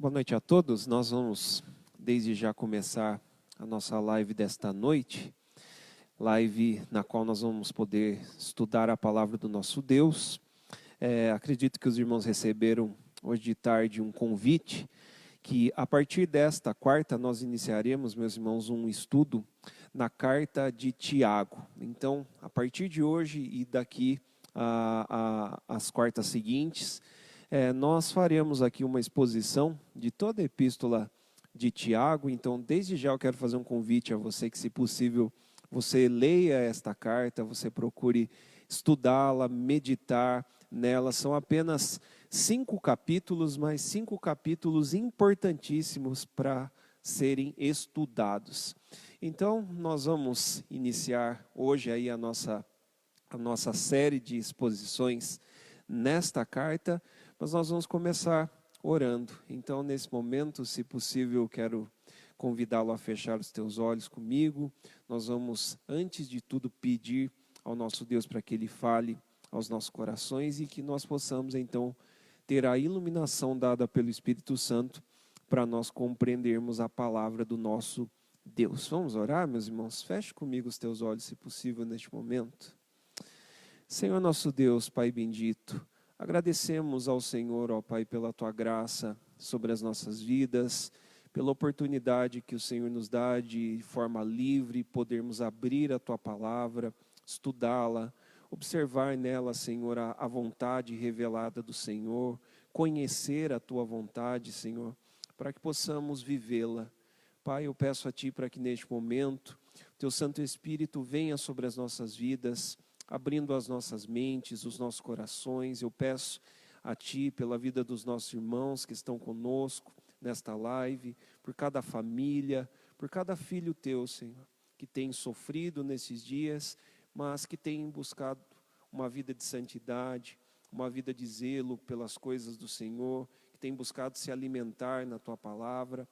Boa noite a todos. Nós vamos desde já começar a nossa live desta noite, live na qual nós vamos poder estudar a palavra do nosso Deus. Acredito que os irmãos receberam hoje de tarde um convite, que a partir desta quarta nós iniciaremos, meus irmãos, um estudo na carta de Tiago. Então, a partir de hoje e daqui às quartas seguintes, nós faremos aqui uma exposição de toda a epístola de Tiago. Então, desde já eu quero fazer um convite a você que, se possível, você leia esta carta, você procure estudá-la, meditar nela. São apenas 5 capítulos, mas 5 capítulos importantíssimos para serem estudados. Então, nós vamos iniciar hoje aí a nossa série de exposições nesta carta, mas nós vamos começar orando. Então, nesse momento, se possível, eu quero convidá-lo a fechar os teus olhos comigo. Nós vamos, antes de tudo, pedir ao nosso Deus para que Ele fale aos nossos corações e que nós possamos, então, ter a iluminação dada pelo Espírito Santo para nós compreendermos a palavra do nosso Deus. Vamos orar, meus irmãos? Feche comigo os teus olhos, se possível, neste momento. Senhor nosso Deus, Pai bendito, agradecemos ao Senhor, ó Pai, pela Tua graça sobre as nossas vidas, pela oportunidade que o Senhor nos dá de forma livre podermos abrir a Tua palavra, estudá-la, observar nela, Senhor, a vontade revelada do Senhor, conhecer a Tua vontade, Senhor, para que possamos vivê-la. Pai, eu peço a Ti para que neste momento Teu Santo Espírito venha sobre as nossas vidas, abrindo as nossas mentes, os nossos corações. Eu peço a Ti pela vida dos nossos irmãos que estão conosco nesta live, por cada família, por cada filho Teu, Senhor, que tem sofrido nesses dias, mas que tem buscado uma vida de santidade, uma vida de zelo pelas coisas do Senhor, que tem buscado se alimentar na Tua palavra.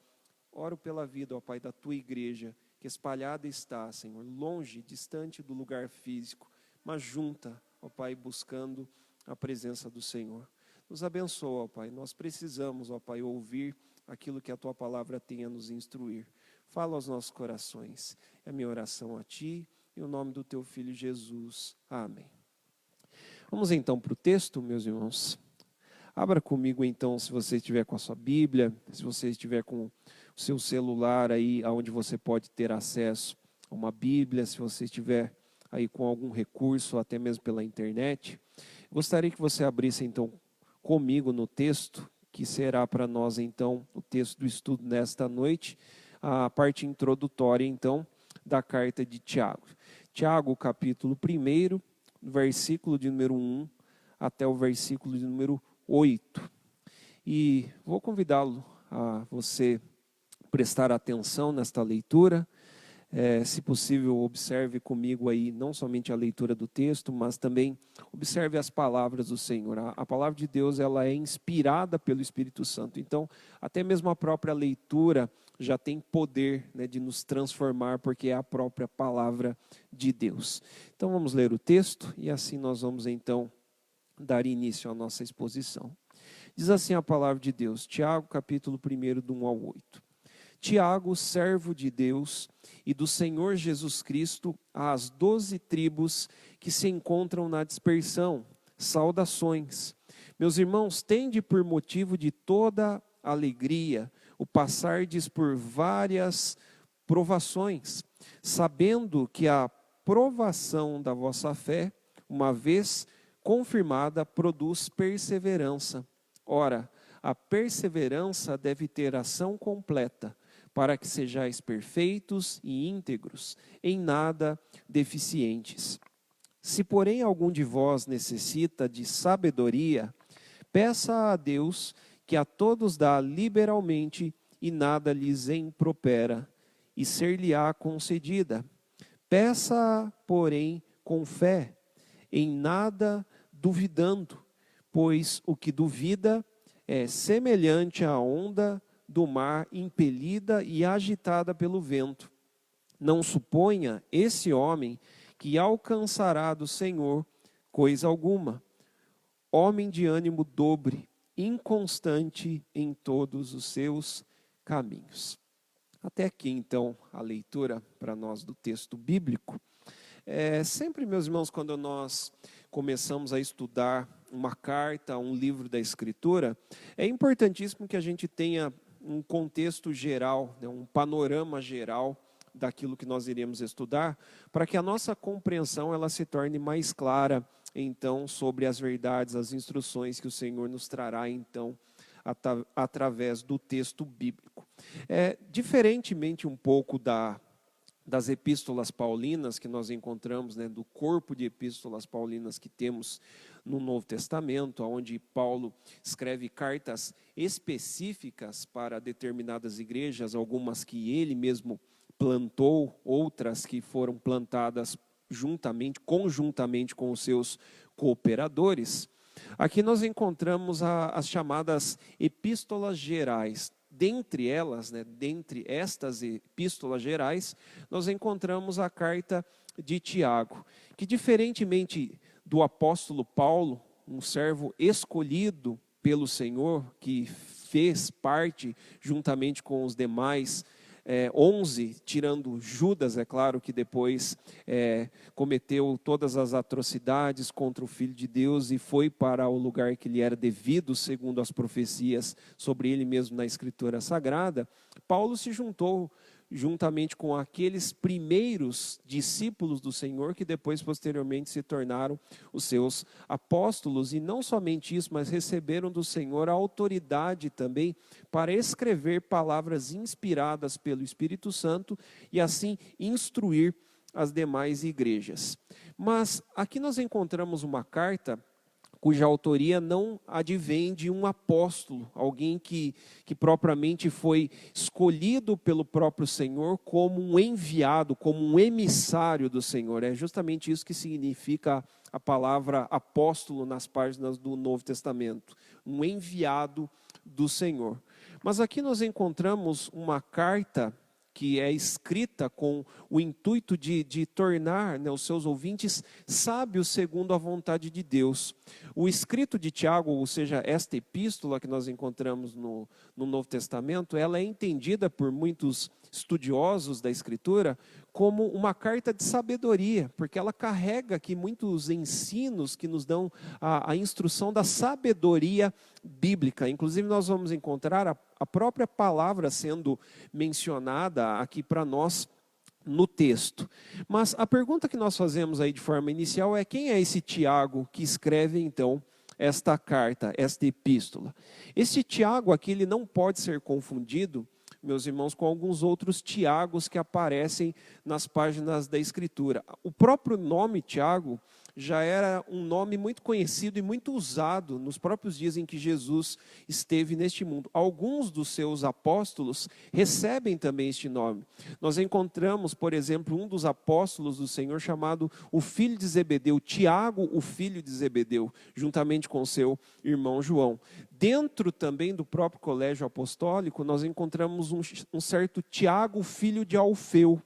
Oro pela vida, ó Pai, da Tua igreja, que espalhada está, Senhor, longe, distante do lugar físico, mas junta, ó Pai, buscando a presença do Senhor. Nos abençoa, ó Pai, nós precisamos, ó Pai, ouvir aquilo que a Tua palavra tem a nos instruir. Fala aos nossos corações. É a minha oração a Ti, em nome do Teu Filho Jesus. Amém. Vamos então para o texto, meus irmãos. Abra comigo então, se você estiver com a sua Bíblia, se você estiver com o seu celular aí, onde você pode ter acesso a uma Bíblia, se você estiver aí com algum recurso, até mesmo pela internet. Gostaria que você abrisse então comigo no texto, que será para nós então o texto do estudo nesta noite, a parte introdutória então da carta de Tiago. Tiago, capítulo 1, versículo de número 1 até o versículo de número 8. E vou convidá-lo a você prestar atenção nesta leitura. Se possível, observe comigo aí não somente a leitura do texto, mas também observe as palavras do Senhor. A palavra de Deus, ela é inspirada pelo Espírito Santo. Então, até mesmo a própria leitura já tem poder, né, de nos transformar, porque é a própria palavra de Deus. Então, vamos ler o texto e assim nós vamos então dar início à nossa exposição. Diz assim a palavra de Deus, Tiago, capítulo 1, do 1 ao 8. Tiago, servo de Deus e do Senhor Jesus Cristo, às 12 tribos que se encontram na dispersão, saudações. Meus irmãos, tende por motivo de toda alegria o passardes por várias provações, sabendo que a provação da vossa fé, uma vez confirmada, produz perseverança. Ora, a perseverança deve ter ação completa, para que sejais perfeitos e íntegros, em nada deficientes. Se, porém, algum de vós necessita de sabedoria, peça a Deus, que a todos dá liberalmente e nada lhes impropera, e ser-lhe-á concedida. Peça, porém, com fé, em nada duvidando, pois o que duvida é semelhante à onda do mar impelida e agitada pelo vento. Não suponha esse homem que alcançará do Senhor coisa alguma. Homem de ânimo dobre, inconstante em todos os seus caminhos. Até aqui, então, a leitura para nós do texto bíblico. Sempre, meus irmãos, quando nós começamos a estudar uma carta, um livro da Escritura, é importantíssimo que a gente tenha um contexto geral, né, um panorama geral daquilo que nós iremos estudar, para que a nossa compreensão ela se torne mais clara, então, sobre as verdades, as instruções que o Senhor nos trará, então, através do texto bíblico. Diferentemente um pouco das epístolas paulinas que nós encontramos, né, do corpo de epístolas paulinas que temos no Novo Testamento, onde Paulo escreve cartas específicas para determinadas igrejas, algumas que ele mesmo plantou, outras que foram plantadas conjuntamente com os seus cooperadores. Aqui nós encontramos as chamadas epístolas gerais. Dentre elas, né, dentre estas epístolas gerais, nós encontramos a carta de Tiago, que diferentemente do apóstolo Paulo, um servo escolhido pelo Senhor, que fez parte, juntamente com os demais 11, tirando Judas, é claro, que depois cometeu todas as atrocidades contra o Filho de Deus e foi para o lugar que lhe era devido, segundo as profecias sobre ele mesmo na Escritura Sagrada. Paulo se juntou juntamente com aqueles primeiros discípulos do Senhor que depois, posteriormente, se tornaram os seus apóstolos. E não somente isso, mas receberam do Senhor a autoridade também para escrever palavras inspiradas pelo Espírito Santo e assim instruir as demais igrejas. Mas aqui nós encontramos uma carta cuja autoria não advém de um apóstolo, alguém que propriamente foi escolhido pelo próprio Senhor como um enviado, como um emissário do Senhor. É justamente isso que significa a palavra apóstolo nas páginas do Novo Testamento, um enviado do Senhor. Mas aqui nós encontramos uma carta que é escrita com o intuito de tornar, né, os seus ouvintes sábios segundo a vontade de Deus. O escrito de Tiago, ou seja, esta epístola que nós encontramos no Novo Testamento, ela é entendida por muitos estudiosos da Escritura como uma carta de sabedoria, porque ela carrega aqui muitos ensinos que nos dão a instrução da sabedoria bíblica. Inclusive nós vamos encontrar a própria palavra sendo mencionada aqui para nós no texto. Mas a pergunta que nós fazemos aí de forma inicial é: quem é esse Tiago que escreve então esta carta, esta epístola? Esse Tiago aqui, ele não pode ser confundido, meus irmãos, com alguns outros Tiagos que aparecem nas páginas da Escritura. O próprio nome Tiago já era um nome muito conhecido e muito usado nos próprios dias em que Jesus esteve neste mundo. Alguns dos seus apóstolos recebem também este nome. Nós encontramos, por exemplo, um dos apóstolos do Senhor chamado o filho de Zebedeu, Tiago, o filho de Zebedeu, juntamente com seu irmão João. Dentro também do próprio colégio apostólico, nós encontramos um certo Tiago, filho de Alfeu,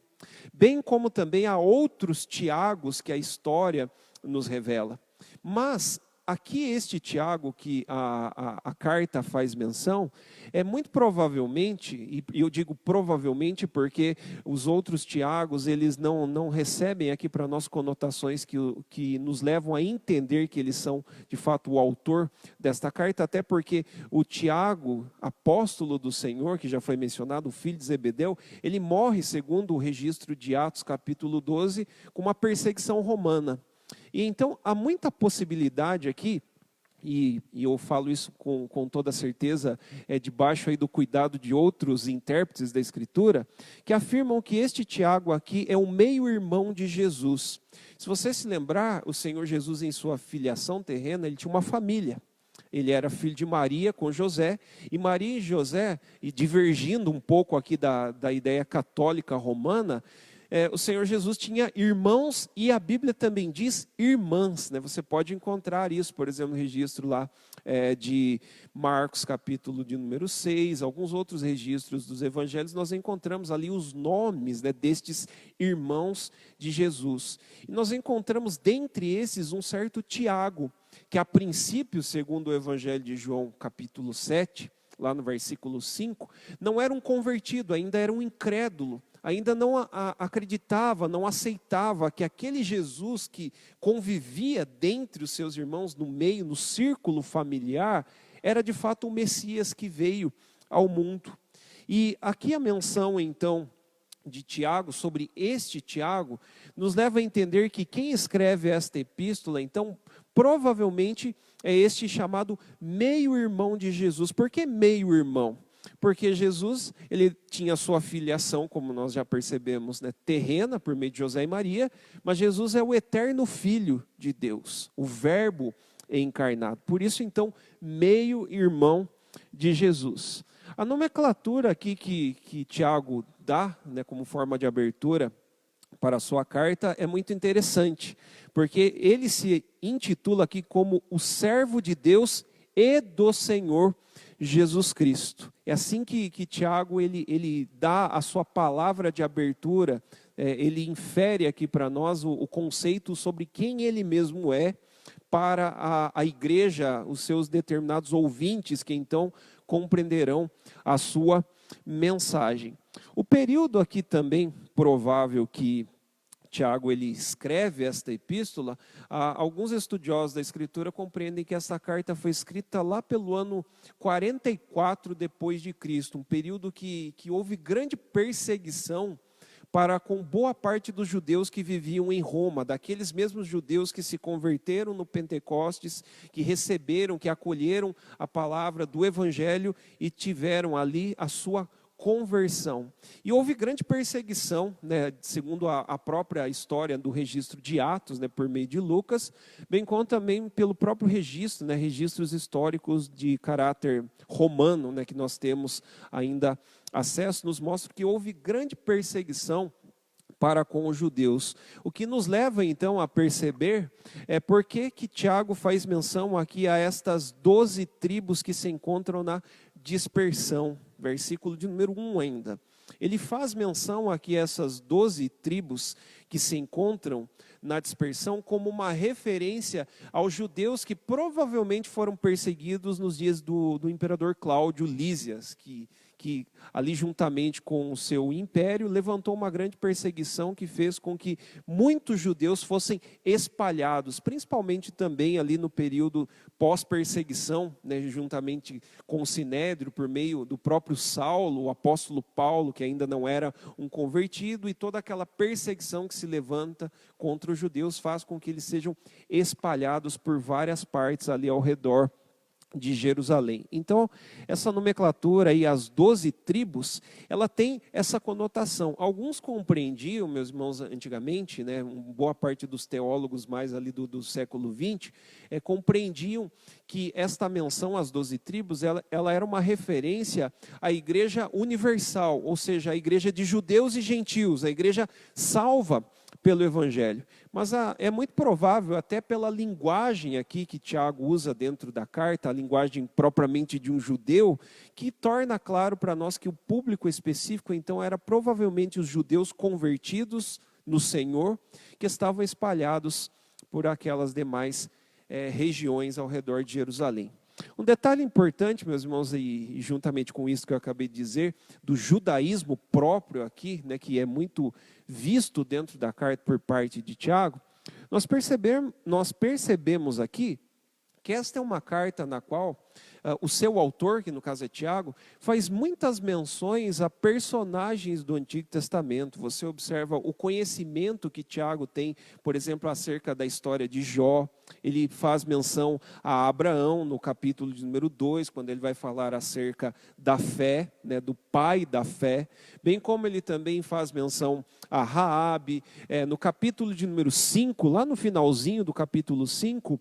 bem como também há outros Tiagos que a história nos revela. Mas aqui este Tiago que a carta faz menção, é muito provavelmente, e eu digo provavelmente porque os outros Tiagos, eles não recebem aqui para nós conotações que nos levam a entender que eles são de fato o autor desta carta, até porque o Tiago, apóstolo do Senhor, que já foi mencionado, o filho de Zebedeu, ele morre, segundo o registro de Atos capítulo 12, com uma perseguição romana. E então há muita possibilidade aqui, e eu falo isso com toda certeza, debaixo aí do cuidado de outros intérpretes da Escritura, que afirmam que este Tiago aqui é o meio-irmão de Jesus. Se você se lembrar, o Senhor Jesus, em sua filiação terrena, ele tinha uma família. Ele era filho de Maria com José, e Maria e José, e divergindo um pouco aqui da ideia católica romana, o Senhor Jesus tinha irmãos e a Bíblia também diz irmãs, né? Você pode encontrar isso, por exemplo, no registro lá de Marcos, capítulo de número 6, alguns outros registros dos evangelhos, nós encontramos ali os nomes, né, destes irmãos de Jesus. E nós encontramos dentre esses um certo Tiago, que a princípio, segundo o Evangelho de João, capítulo 7, lá no versículo 5, não era um convertido, ainda era um incrédulo, ainda não acreditava, não aceitava que aquele Jesus que convivia dentre os seus irmãos, no meio, no círculo familiar, era de fato o Messias que veio ao mundo. E aqui a menção, então, de Tiago, sobre este Tiago, nos leva a entender que quem escreve esta epístola, então, provavelmente é este chamado meio-irmão de Jesus. Por que meio-irmão? Porque Jesus, ele tinha sua filiação, como nós já percebemos, né, terrena, por meio de José e Maria, mas Jesus é o eterno Filho de Deus, o Verbo encarnado. Por isso, então, meio-irmão de Jesus. A nomenclatura aqui que Tiago dá, né, como forma de abertura para a sua carta, é muito interessante, porque ele se intitula aqui como o servo de Deus e do Senhor Jesus Cristo. É assim que Tiago ele dá a sua palavra de abertura, ele infere aqui para nós o conceito sobre quem ele mesmo é, para a igreja, os seus determinados ouvintes, que então compreenderão a sua mensagem. O período aqui também provável que Tiago ele escreve esta epístola, alguns estudiosos da Escritura compreendem que essa carta foi escrita lá pelo ano 44 depois de Cristo, um período que houve grande perseguição para com boa parte dos judeus que viviam em Roma, daqueles mesmos judeus que se converteram no Pentecostes, que receberam, que acolheram a palavra do Evangelho e tiveram ali a sua conversão. E houve grande perseguição, né, segundo a própria história do registro de Atos, né, por meio de Lucas, bem como também pelo próprio registro, né, registros históricos de caráter romano, né, que nós temos ainda acesso, nos mostra que houve grande perseguição para com os judeus. O que nos leva então a perceber é por que Tiago faz menção aqui a estas 12 tribos que se encontram na dispersão, versículo de número 1 ainda. Ele faz menção aqui a essas 12 tribos que se encontram na dispersão como uma referência aos judeus que provavelmente foram perseguidos nos dias do imperador Cláudio Lísias, que ali juntamente com o seu império levantou uma grande perseguição que fez com que muitos judeus fossem espalhados, principalmente também ali no período pós-perseguição, né, juntamente com o Sinédrio, por meio do próprio Saulo, o apóstolo Paulo, que ainda não era um convertido, e toda aquela perseguição que se levanta contra os judeus faz com que eles sejam espalhados por várias partes ali ao redor de Jerusalém. Então, essa nomenclatura aí, as 12 tribos, ela tem essa conotação. Alguns compreendiam, meus irmãos, antigamente, né, boa parte dos teólogos mais ali do século XX, compreendiam que esta menção às 12 tribos, ela era uma referência à igreja universal, ou seja, a igreja de judeus e gentios, a igreja salva pelo Evangelho. Mas é muito provável, até pela linguagem aqui que Tiago usa dentro da carta, a linguagem propriamente de um judeu, que torna claro para nós que o público específico, então, era provavelmente os judeus convertidos no Senhor, que estavam espalhados por aquelas demais regiões ao redor de Jerusalém. Um detalhe importante, meus irmãos, e juntamente com isso que eu acabei de dizer, do judaísmo próprio aqui, né, que é muito visto dentro da carta por parte de Tiago, nós percebemos aqui que esta é uma carta na qual o seu autor, que no caso é Tiago, faz muitas menções a personagens do Antigo Testamento. Você observa o conhecimento que Tiago tem, por exemplo, acerca da história de Jó. Ele faz menção a Abraão no capítulo de número 2, quando ele vai falar acerca da fé, né, do pai da fé, bem como ele também faz menção a Raabe. No capítulo de número 5, lá no finalzinho do capítulo 5,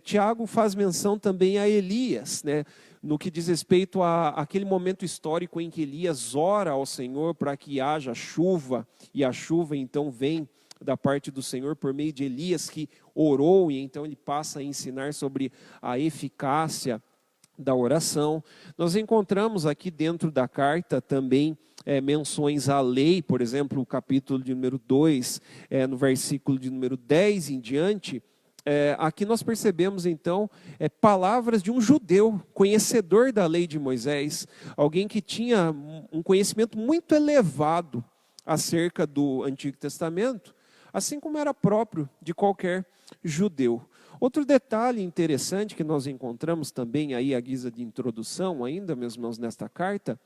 Tiago faz menção também a Elias, né, no que diz respeito àquele momento histórico em que Elias ora ao Senhor para que haja chuva, e a chuva então vem da parte do Senhor por meio de Elias, que orou, e então ele passa a ensinar sobre a eficácia da oração. Nós encontramos aqui dentro da carta também menções à lei, por exemplo, o capítulo de número 2, no versículo de número 10 em diante, aqui nós percebemos então palavras de um judeu, conhecedor da lei de Moisés, alguém que tinha um conhecimento muito elevado acerca do Antigo Testamento, assim como era próprio de qualquer judeu. Outro detalhe interessante que nós encontramos também aí à guisa de introdução, ainda, meus irmãos, nesta carta,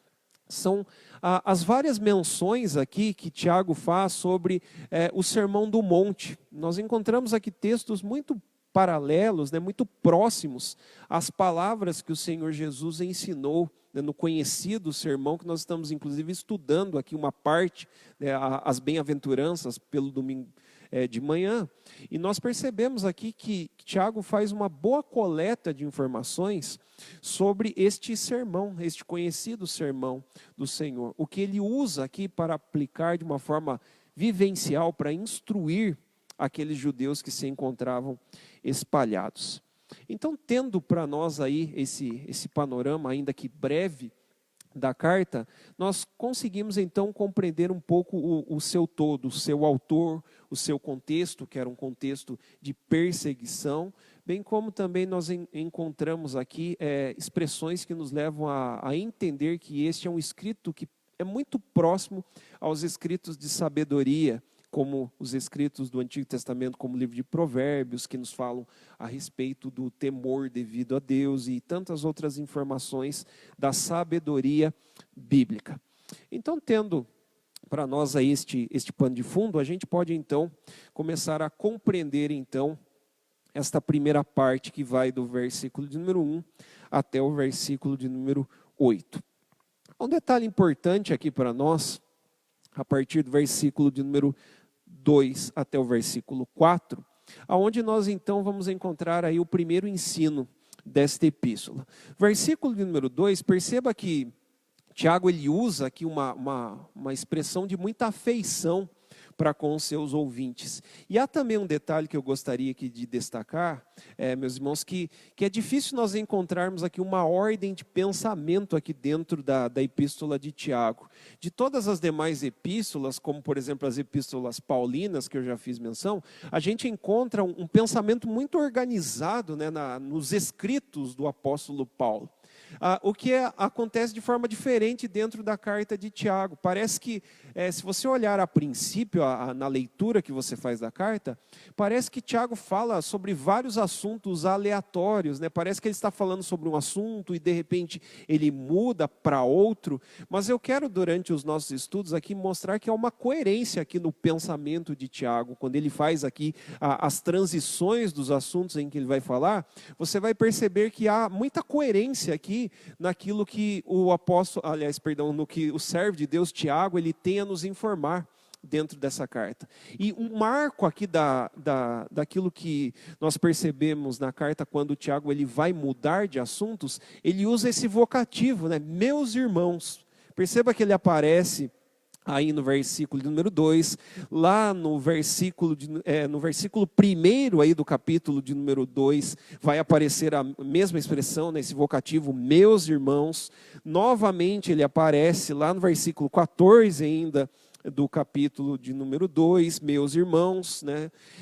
são as várias menções aqui que Tiago faz sobre o Sermão do Monte. Nós encontramos aqui textos muito paralelos, muito próximos às palavras que o Senhor Jesus ensinou no conhecido sermão que nós estamos inclusive estudando aqui uma parte, as bem-aventuranças pelo domingo de manhã, e nós percebemos aqui que Tiago faz uma boa coleta de informações sobre este sermão, este conhecido sermão do Senhor, o que ele usa aqui para aplicar de uma forma vivencial, para instruir aqueles judeus que se encontravam espalhados. Então, tendo para nós aí esse panorama, ainda que breve, da carta, nós conseguimos então compreender um pouco o seu todo, o seu autor, o seu contexto, que era um contexto de perseguição, bem como também nós encontramos aqui expressões que nos levam a entender que este é um escrito que é muito próximo aos escritos de sabedoria, como os escritos do Antigo Testamento, como o livro de Provérbios, que nos falam a respeito do temor devido a Deus e tantas outras informações da sabedoria bíblica. Então, tendo para nós aí este pano de fundo, a gente pode então começar a compreender então esta primeira parte que vai do versículo de número 1 até o versículo de número 8. Um detalhe importante aqui para nós, a partir do versículo de número 2 até o versículo 4, aonde nós então vamos encontrar aí o primeiro ensino desta epístola. Versículo de número 2, perceba que Tiago ele usa aqui uma expressão de muita afeição para com os seus ouvintes. E há também um detalhe que eu gostaria aqui de destacar, meus irmãos, que é difícil nós encontrarmos aqui uma ordem de pensamento aqui dentro da epístola de Tiago. De todas as demais epístolas, como por exemplo as epístolas paulinas, que eu já fiz menção, a gente encontra um pensamento muito organizado nos escritos do apóstolo Paulo. O que acontece de forma diferente dentro da carta de Tiago. Parece que, se você olhar a princípio, na leitura que você faz da carta, parece que Tiago fala sobre vários assuntos aleatórios, Parece que ele está falando sobre um assunto e de repente ele muda para outro, mas eu quero durante os nossos estudos aqui mostrar que há uma coerência aqui no pensamento de Tiago, quando ele faz aqui as transições dos assuntos em que ele vai falar, você vai perceber que há muita coerência aqui naquilo que no que o servo de Deus, Tiago, ele tem a nos informar dentro dessa carta. E um marco aqui daquilo que nós percebemos na carta, quando o Tiago ele vai mudar de assuntos, ele usa esse vocativo, meus irmãos. Perceba que ele aparece aí no versículo de número 2, lá no versículo 1 aí do capítulo de número 2, vai aparecer a mesma expressão, esse vocativo, meus irmãos. Novamente ele aparece lá no versículo 14 ainda, do capítulo de número 2, meus irmãos,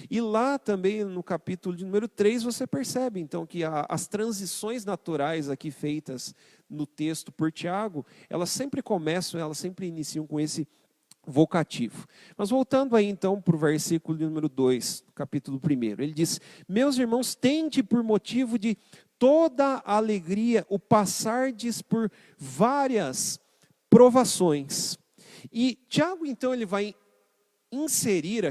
E lá também no capítulo de número 3, você percebe então que as transições naturais aqui feitas no texto por Tiago, elas sempre iniciam com esse vocativo. Mas voltando aí então para o versículo de número 2, capítulo 1, ele diz, meus irmãos, tende por motivo de toda alegria o passardes por várias provações. E Tiago, então, ele vai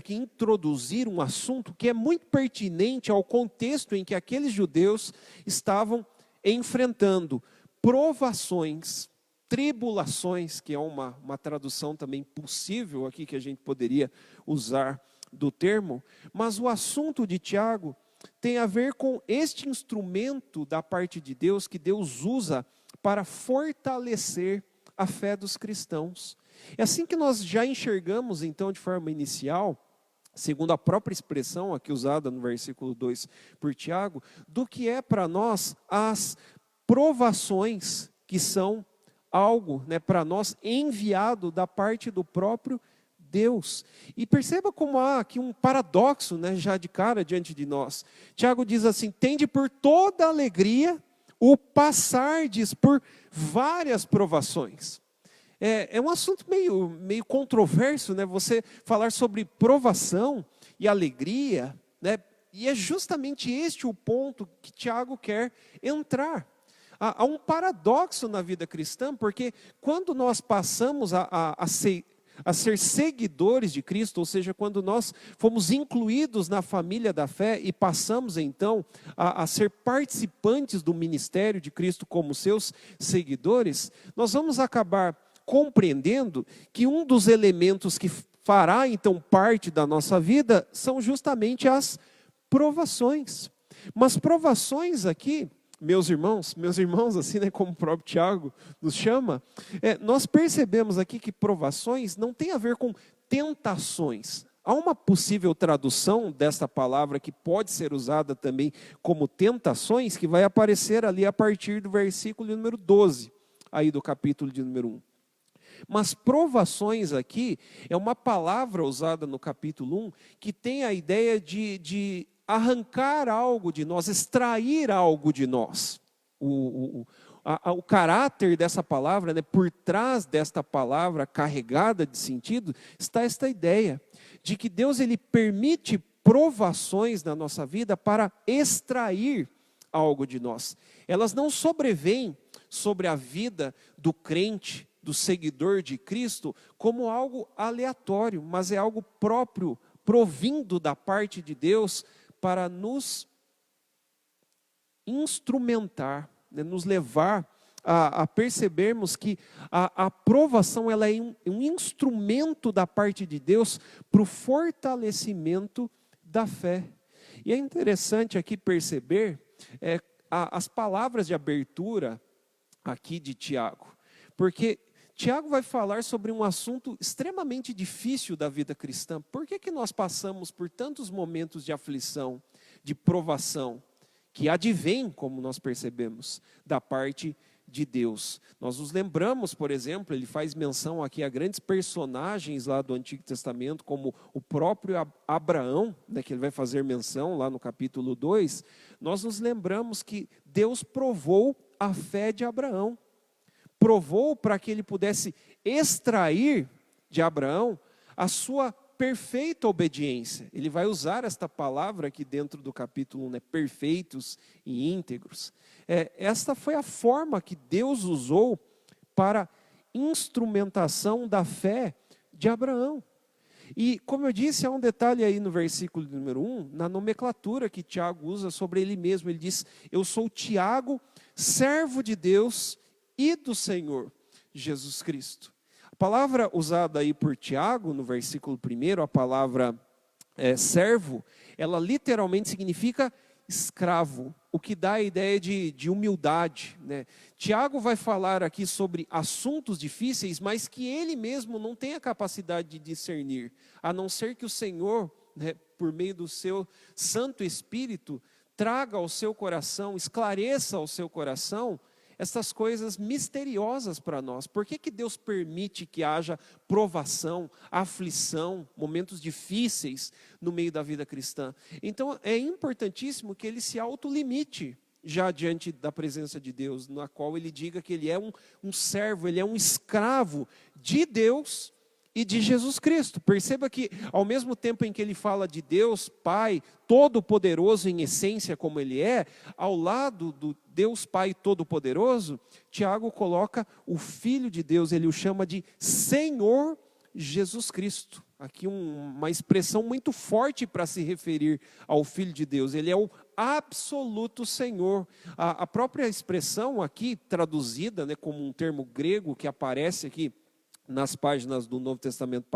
introduzir um assunto que é muito pertinente ao contexto em que aqueles judeus estavam enfrentando provações, tribulações, que é uma tradução também possível aqui que a gente poderia usar do termo, mas o assunto de Tiago tem a ver com este instrumento da parte de Deus que Deus usa para fortalecer a fé dos cristãos. É assim que nós já enxergamos, então, de forma inicial, segundo a própria expressão aqui usada no versículo 2 por Tiago, do que é para nós as provações, que são algo para nós enviado da parte do próprio Deus. E perceba como há aqui um paradoxo, né, já de cara diante de nós. Tiago diz assim: tende por toda alegria o passardes por várias provações. É um assunto meio controverso, né? Você falar sobre provação e alegria, né? E é justamente este o ponto que Tiago quer entrar. Há um paradoxo na vida cristã, porque quando nós passamos a ser seguidores de Cristo, ou seja, quando nós fomos incluídos na família da fé e passamos então a ser participantes do ministério de Cristo como seus seguidores, nós vamos acabar compreendendo que um dos elementos que fará então parte da nossa vida são justamente as provações. Mas provações aqui, meus irmãos assim, né, como o próprio Tiago nos chama, nós percebemos aqui que provações não tem a ver com tentações. Há uma possível tradução desta palavra que pode ser usada também como tentações, que vai aparecer ali a partir do versículo número 12, aí do capítulo de número 1. Mas provações aqui é uma palavra usada no capítulo 1 que tem a ideia de arrancar algo de nós, extrair algo de nós. O caráter dessa palavra, né, por trás desta palavra carregada de sentido, está esta ideia de que Deus ele permite provações na nossa vida para extrair algo de nós. Elas não sobrevêm sobre a vida do crente, do seguidor de Cristo, como algo aleatório, mas é algo próprio, provindo da parte de Deus, para nos instrumentar, né, nos levar a percebermos que a provação ela é um instrumento da parte de Deus para o fortalecimento da fé. E é interessante aqui perceber as palavras de abertura aqui de Tiago, porque Tiago vai falar sobre um assunto extremamente difícil da vida cristã. Por que nós passamos por tantos momentos de aflição, de provação, que advém, como nós percebemos, da parte de Deus? Nós nos lembramos, por exemplo, ele faz menção aqui a grandes personagens lá do Antigo Testamento, como o próprio Abraão, né, que ele vai fazer menção lá no capítulo 2. Nós nos lembramos que Deus provou a fé de Abraão. Provou para que ele pudesse extrair de Abraão a sua perfeita obediência. Ele vai usar esta palavra aqui dentro do capítulo 1, né, perfeitos e íntegros. Esta foi a forma que Deus usou para instrumentação da fé de Abraão. E, como eu disse, há um detalhe aí no versículo número 1, na nomenclatura que Tiago usa sobre ele mesmo. Ele diz: eu sou Tiago, servo de Deus e do Senhor Jesus Cristo. A palavra usada aí por Tiago, no versículo 1, a palavra servo, ela literalmente significa escravo, o que dá a ideia de humildade, né? Tiago vai falar aqui sobre assuntos difíceis, mas que ele mesmo não tem a capacidade de discernir, a não ser que o Senhor, né, por meio do seu Santo Espírito, traga ao seu coração, esclareça ao seu coração essas coisas misteriosas para nós. Por que Deus permite que haja provação, aflição, momentos difíceis no meio da vida cristã? Então é importantíssimo que ele se autolimite já diante da presença de Deus, na qual ele diga que ele é um servo, ele é um escravo de Deus e de Jesus Cristo. Perceba que ao mesmo tempo em que ele fala de Deus Pai Todo-Poderoso em essência como ele é, ao lado do Deus Pai Todo-Poderoso, Tiago coloca o Filho de Deus, ele o chama de Senhor Jesus Cristo. Aqui uma expressão muito forte para se referir ao Filho de Deus. Ele é o absoluto Senhor. A própria expressão aqui traduzida, né, como um termo grego que aparece aqui nas páginas do Novo Testamento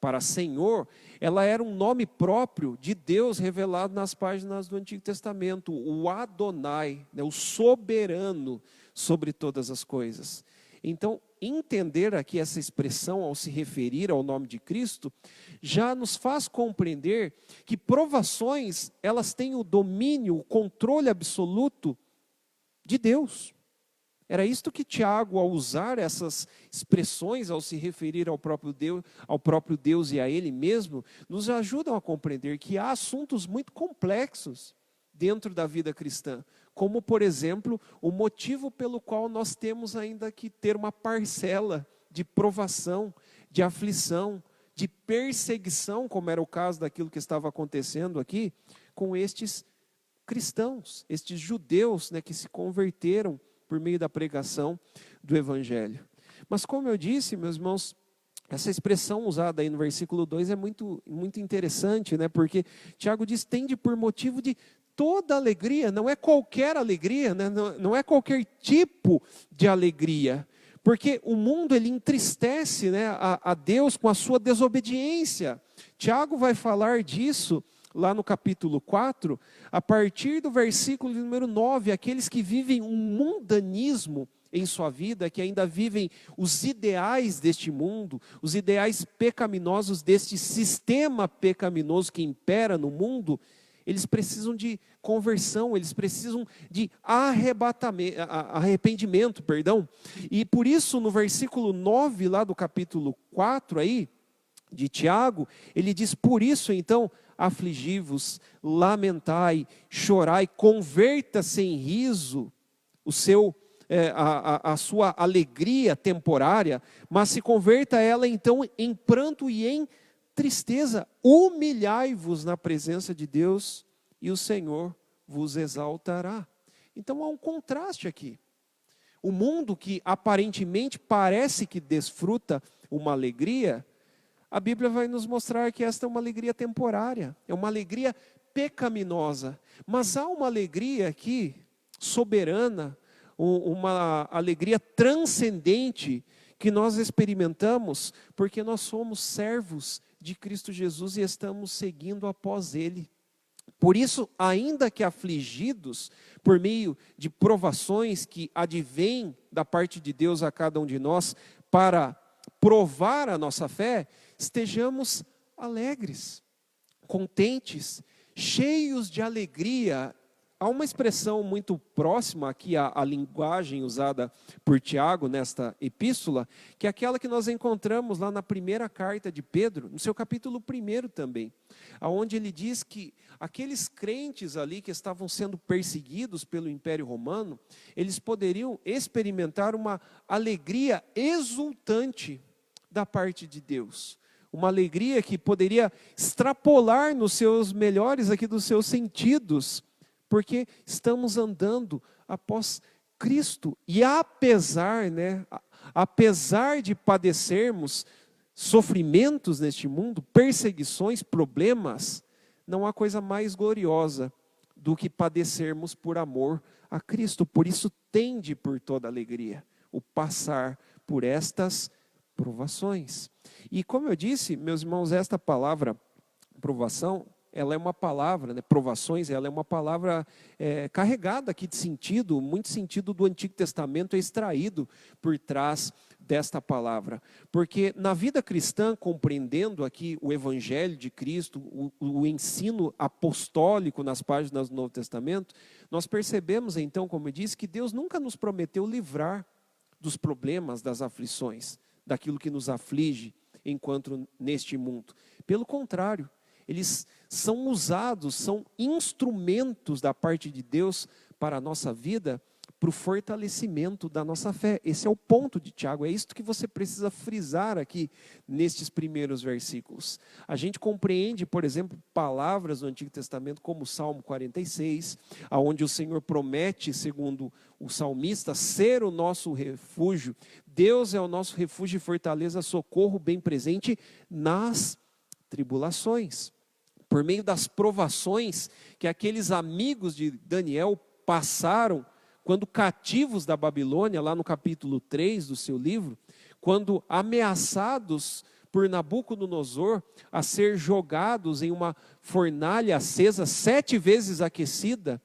para Senhor, ela era um nome próprio de Deus revelado nas páginas do Antigo Testamento, o Adonai, né, o soberano sobre todas as coisas. Então, entender aqui essa expressão ao se referir ao nome de Cristo, já nos faz compreender que provações, elas têm o domínio, o controle absoluto de Deus. Era isto que Tiago, ao usar essas expressões, ao se referir ao próprio Deus e a Ele mesmo, nos ajudam a compreender que há assuntos muito complexos dentro da vida cristã, como, por exemplo, o motivo pelo qual nós temos ainda que ter uma parcela de provação, de aflição, de perseguição, como era o caso daquilo que estava acontecendo aqui, com estes cristãos, estes judeus, né, que se converteram por meio da pregação do Evangelho. Mas como eu disse, meus irmãos, essa expressão usada aí no versículo 2 é muito, muito interessante, né? Porque Tiago diz, tende por motivo de toda alegria, não é qualquer alegria, né? Não é qualquer tipo de alegria, porque o mundo ele entristece, né, a Deus com a sua desobediência. Tiago vai falar disso lá no capítulo 4, a partir do versículo número 9, aqueles que vivem um mundanismo em sua vida, que ainda vivem os ideais deste mundo, os ideais pecaminosos deste sistema pecaminoso que impera no mundo, eles precisam de conversão, eles precisam de arrependimento, perdão. E por isso, no versículo 9 lá do capítulo 4 aí, de Tiago, ele diz, por isso então, afligi-vos, lamentai, chorai, converta-se em riso a sua alegria temporária, mas se converta ela então em pranto e em tristeza. Humilhai-vos na presença de Deus e o Senhor vos exaltará. Então há um contraste aqui. O mundo que aparentemente parece que desfruta uma alegria, a Bíblia vai nos mostrar que esta é uma alegria temporária, é uma alegria pecaminosa. Mas há uma alegria aqui, soberana, uma alegria transcendente, que nós experimentamos porque nós somos servos de Cristo Jesus e estamos seguindo após Ele. Por isso, ainda que afligidos, por meio de provações que advêm da parte de Deus a cada um de nós, para provar a nossa fé, estejamos alegres, contentes, cheios de alegria. Há uma expressão muito próxima aqui à linguagem usada por Tiago nesta epístola, que é aquela que nós encontramos lá na primeira carta de Pedro, no seu capítulo 1 também, onde ele diz que aqueles crentes ali que estavam sendo perseguidos pelo Império Romano, eles poderiam experimentar uma alegria exultante da parte de Deus. Uma alegria que poderia extrapolar nos seus melhores aqui dos seus sentidos, porque estamos andando após Cristo. E apesar de padecermos sofrimentos neste mundo, perseguições, problemas, não há coisa mais gloriosa do que padecermos por amor a Cristo. Por isso, tende por toda alegria o passar por estas provações. E como eu disse, meus irmãos, esta palavra provação, ela é uma palavra, né, provações, ela é uma palavra carregada aqui de sentido, muito sentido do Antigo Testamento é extraído por trás desta palavra. Porque na vida cristã, compreendendo aqui o Evangelho de Cristo, o ensino apostólico nas páginas do Novo Testamento, nós percebemos então, como eu disse, que Deus nunca nos prometeu livrar dos problemas, das aflições, daquilo que nos aflige enquanto neste mundo. Pelo contrário, eles são usados, são instrumentos da parte de Deus para a nossa vida, para o fortalecimento da nossa fé. Esse é o ponto de Tiago, é isso que você precisa frisar aqui nestes primeiros versículos. A gente compreende, por exemplo, palavras do Antigo Testamento como o Salmo 46, onde o Senhor promete, segundo o salmista, ser o nosso refúgio. Deus é o nosso refúgio e fortaleza, socorro bem presente nas tribulações. Por meio das provações que aqueles amigos de Daniel passaram quando cativos da Babilônia, lá no capítulo 3 do seu livro, quando ameaçados por Nabucodonosor a ser jogados em uma fornalha acesa 7 vezes aquecida,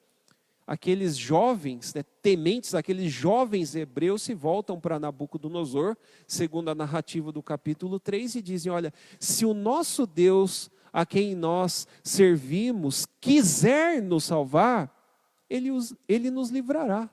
aqueles jovens, né, tementes, aqueles jovens hebreus se voltam para Nabucodonosor, segundo a narrativa do capítulo 3, e dizem, olha, se o nosso Deus, a quem nós servimos, quiser nos salvar, Ele nos livrará.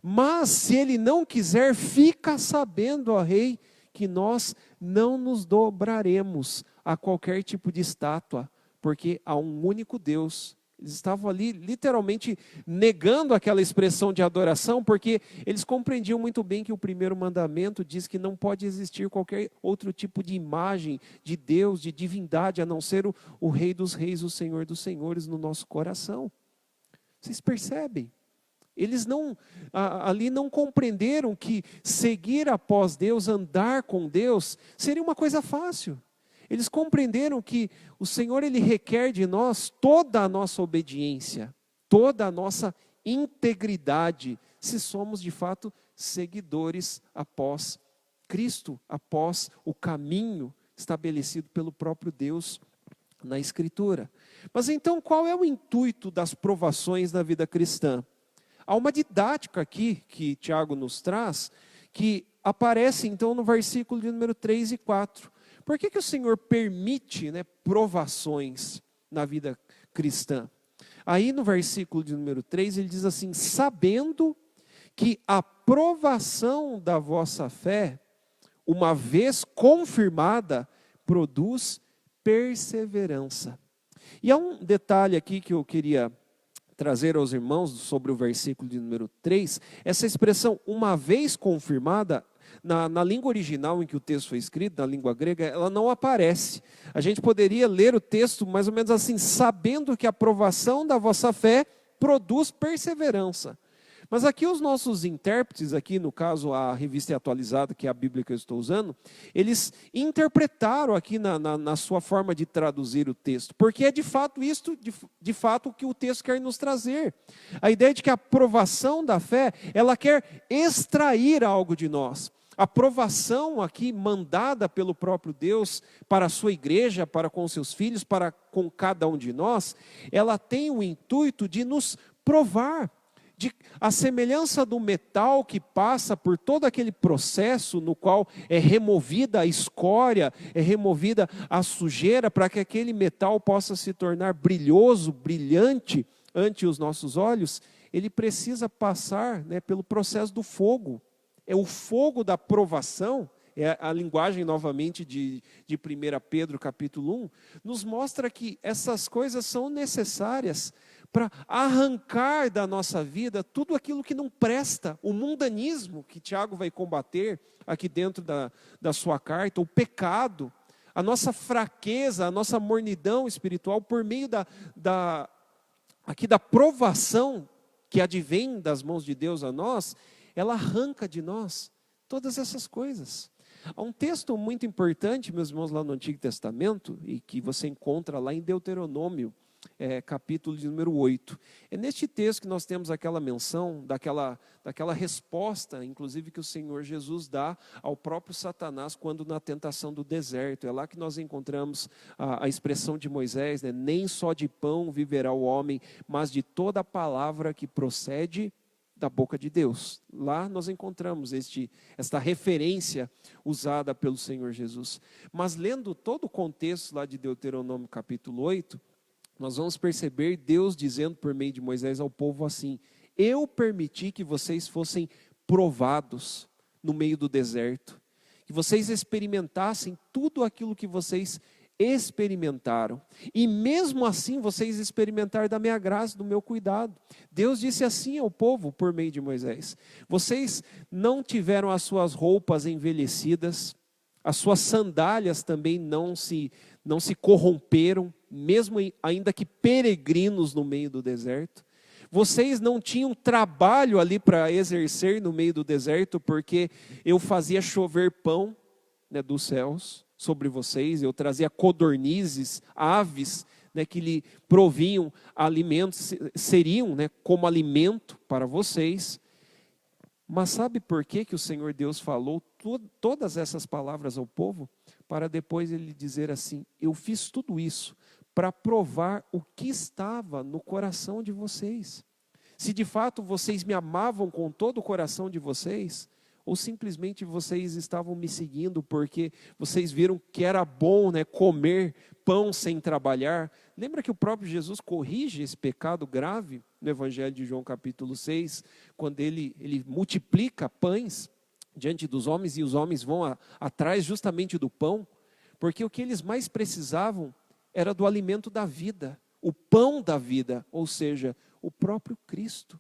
Mas se ele não quiser, fica sabendo, ó rei, que nós não nos dobraremos a qualquer tipo de estátua, porque há um único Deus. Eles estavam ali literalmente negando aquela expressão de adoração, porque eles compreendiam muito bem que o primeiro mandamento diz que não pode existir qualquer outro tipo de imagem de Deus, de divindade, a não ser o Rei dos Reis, o Senhor dos Senhores no nosso coração. Vocês percebem? Eles ali não compreenderam que seguir após Deus, andar com Deus, seria uma coisa fácil. Eles compreenderam que o Senhor, Ele requer de nós toda a nossa obediência, toda a nossa integridade, se somos de fato seguidores após Cristo, após o caminho estabelecido pelo próprio Deus na Escritura. Mas então, qual é o intuito das provações na vida cristã? Há uma didática aqui que Tiago nos traz, que aparece então no versículo de número 3 e 4. Por que o Senhor permite, provações na vida cristã? Aí no versículo de número 3 ele diz assim: sabendo que a provação da vossa fé, uma vez confirmada, produz perseverança. E há um detalhe aqui que eu queria trazer aos irmãos sobre o versículo de número 3, essa expressão, uma vez confirmada, na língua original em que o texto foi escrito, na língua grega, ela não aparece. A gente poderia ler o texto mais ou menos assim: sabendo que a provação da vossa fé produz perseverança. Mas aqui os nossos intérpretes, aqui no caso a Revista Atualizada, que é a Bíblia que eu estou usando, eles interpretaram aqui na sua forma de traduzir o texto, porque é de fato isto, de fato o que o texto quer nos trazer. A ideia de que a provação da fé, ela quer extrair algo de nós. A provação aqui mandada pelo próprio Deus para a sua igreja, para com seus filhos, para com cada um de nós, ela tem o intuito de nos provar. A semelhança do metal que passa por todo aquele processo no qual é removida a escória, é removida a sujeira, para que aquele metal possa se tornar brilhoso, brilhante ante os nossos olhos, ele precisa passar pelo processo do fogo. É o fogo da provação, é a linguagem novamente de 1 Pedro capítulo 1, nos mostra que essas coisas são necessárias para arrancar da nossa vida tudo aquilo que não presta, o mundanismo que Tiago vai combater aqui dentro da sua carta, o pecado, a nossa fraqueza, a nossa mornidão espiritual, por meio da provação que advém das mãos de Deus a nós, ela arranca de nós todas essas coisas. Há um texto muito importante, meus irmãos, lá no Antigo Testamento, e que você encontra lá em Deuteronômio, capítulo de número 8. É neste texto que nós temos aquela menção, daquela resposta, inclusive que o Senhor Jesus dá ao próprio Satanás quando na tentação do deserto. É lá que nós encontramos a expressão de Moisés, nem só de pão viverá o homem, mas de toda a palavra que procede da boca de Deus. Lá nós encontramos esta referência usada pelo Senhor Jesus. Mas lendo todo o contexto lá de Deuteronômio capítulo 8, nós vamos perceber Deus dizendo por meio de Moisés ao povo assim: eu permiti que vocês fossem provados no meio do deserto, que vocês experimentassem tudo aquilo que vocês experimentaram, e mesmo assim vocês experimentaram da minha graça, do meu cuidado. Deus disse assim ao povo por meio de Moisés: vocês não tiveram as suas roupas envelhecidas, as suas sandálias também não se corromperam, mesmo ainda que peregrinos no meio do deserto. Vocês não tinham trabalho ali para exercer no meio do deserto, porque eu fazia chover pão dos céus sobre vocês, eu trazia codornizes, aves que lhe provinham alimentos, seriam como alimento para vocês. Mas sabe por que o Senhor Deus falou todas essas palavras ao povo? Para depois ele dizer assim: eu fiz tudo isso para provar o que estava no coração de vocês. Se de fato vocês me amavam com todo o coração de vocês, Ou simplesmente vocês estavam me seguindo porque vocês viram que era bom, né, comer pão sem trabalhar? Lembra que o próprio Jesus corrige esse pecado grave no Evangelho de João capítulo 6, quando ele multiplica pães diante dos homens e os homens vão atrás justamente do pão, porque o que eles mais precisavam era do alimento da vida, o pão da vida, ou seja, o próprio Cristo.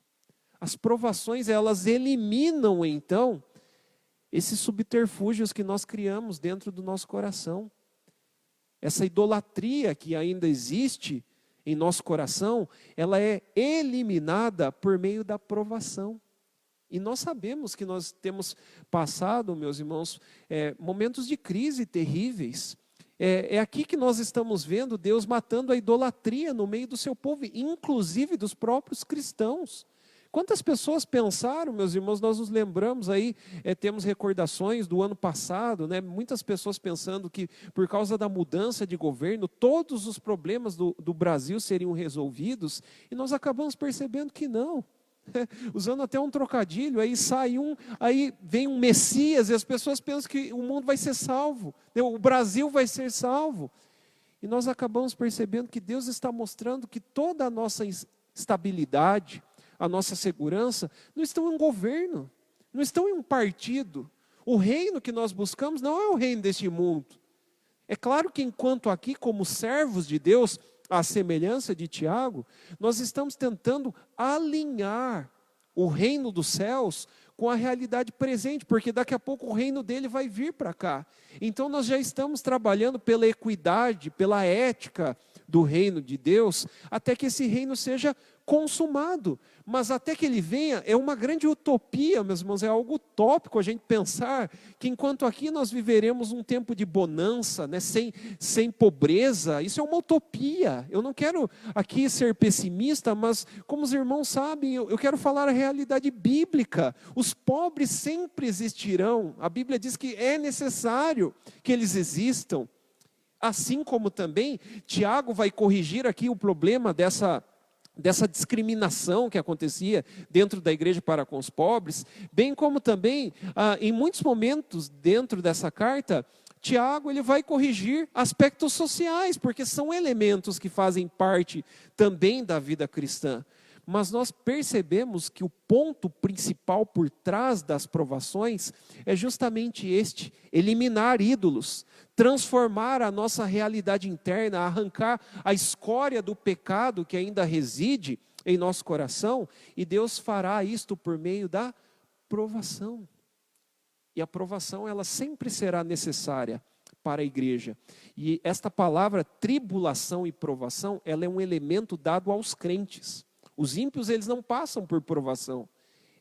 As provações, elas eliminam então esses subterfúgios que nós criamos dentro do nosso coração. Essa idolatria que ainda existe em nosso coração, ela é eliminada por meio da provação. E nós sabemos que nós temos passado, meus irmãos, momentos de crise terríveis. É aqui que nós estamos vendo Deus matando a idolatria no meio do seu povo, inclusive dos próprios cristãos. Quantas pessoas pensaram, meus irmãos, nós nos lembramos aí, temos recordações do ano passado, né? Muitas pessoas pensando que por causa da mudança de governo, todos os problemas do Brasil seriam resolvidos, e nós acabamos percebendo que não. Usando até um trocadilho, aí vem um Messias e as pessoas pensam que o mundo vai ser salvo, o Brasil vai ser salvo. E nós acabamos percebendo que Deus está mostrando que toda a nossa estabilidade, a nossa segurança, não estão em um governo, não estão em um partido. O reino que nós buscamos não é o reino deste mundo. É claro que enquanto aqui, como servos de Deus, à semelhança de Tiago, nós estamos tentando alinhar o reino dos céus com a realidade presente, porque daqui a pouco o reino dele vai vir para cá. Então nós já estamos trabalhando pela equidade, pela ética do reino de Deus, até que esse reino seja consumado. Mas até que ele venha, é uma grande utopia, meus irmãos, é algo utópico a gente pensar que enquanto aqui nós viveremos um tempo de bonança, né, sem pobreza. Isso é uma utopia. Eu não quero aqui ser pessimista, mas como os irmãos sabem, eu quero falar a realidade bíblica. Os pobres sempre existirão. A Bíblia diz que é necessário que eles existam. Assim como também, Tiago vai corrigir aqui o problema dessa discriminação que acontecia dentro da igreja para com os pobres, bem como também, em muitos momentos dentro dessa carta, Tiago ele vai corrigir aspectos sociais, porque são elementos que fazem parte também da vida cristã. Mas nós percebemos que o ponto principal por trás das provações é justamente este: eliminar ídolos, transformar a nossa realidade interna, arrancar a escória do pecado que ainda reside em nosso coração, e Deus fará isto por meio da provação. E a provação, ela sempre será necessária para a igreja. E esta palavra tribulação e provação, ela é um elemento dado aos crentes. Os ímpios, eles não passam por provação.